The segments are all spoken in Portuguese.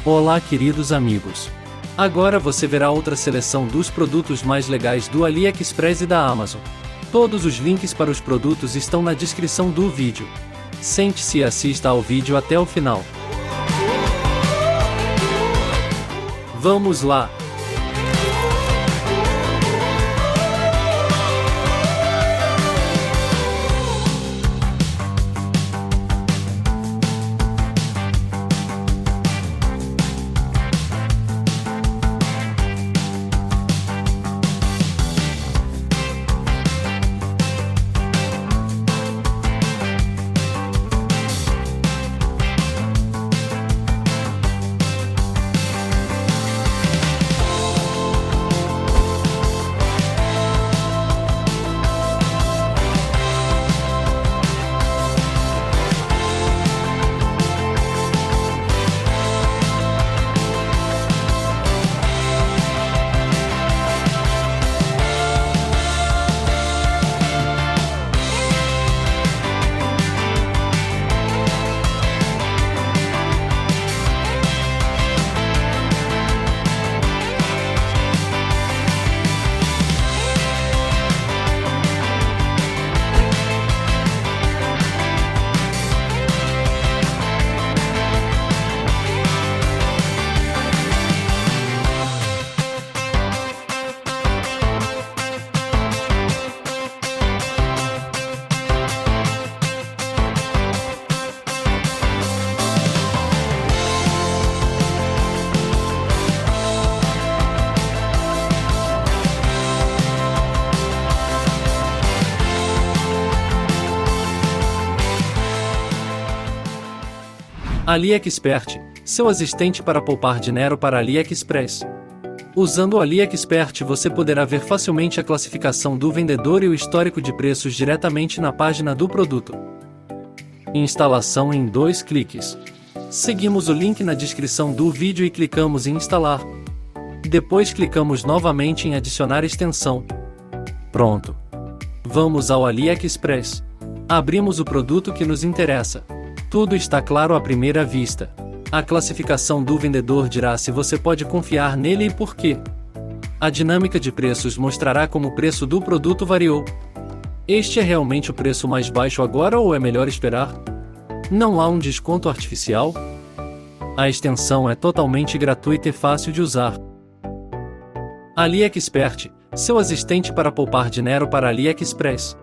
Olá, queridos amigos! Agora você verá outra seleção dos produtos mais legais do AliExpress e da Amazon. Todos os links para os produtos estão na descrição do vídeo. Sente-se e assista ao vídeo até o final. Vamos lá! AliExpert, seu assistente para poupar dinheiro para AliExpress. Usando o AliExpert você poderá ver facilmente a classificação do vendedor e o histórico de preços diretamente na página do produto. Instalação em 2 cliques. Seguimos o link na descrição do vídeo e clicamos em instalar. Depois clicamos novamente em adicionar extensão. Pronto. Vamos ao AliExpress. Abrimos o produto que nos interessa. Tudo está claro à primeira vista. A classificação do vendedor dirá se você pode confiar nele e por quê. A dinâmica de preços mostrará como o preço do produto variou. Este é realmente o preço mais baixo agora ou é melhor esperar? Não há um desconto artificial? A extensão é totalmente gratuita e fácil de usar. AliExpert, seu assistente para poupar dinheiro para AliExpress.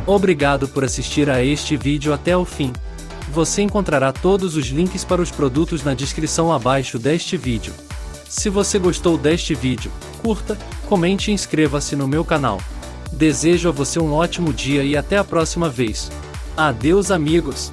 Obrigado por assistir a este vídeo até o fim. Você encontrará todos os links para os produtos na descrição abaixo deste vídeo. Se você gostou deste vídeo, curta, comente e inscreva-se no meu canal. Desejo a você um ótimo dia e até a próxima vez. Adeus, amigos!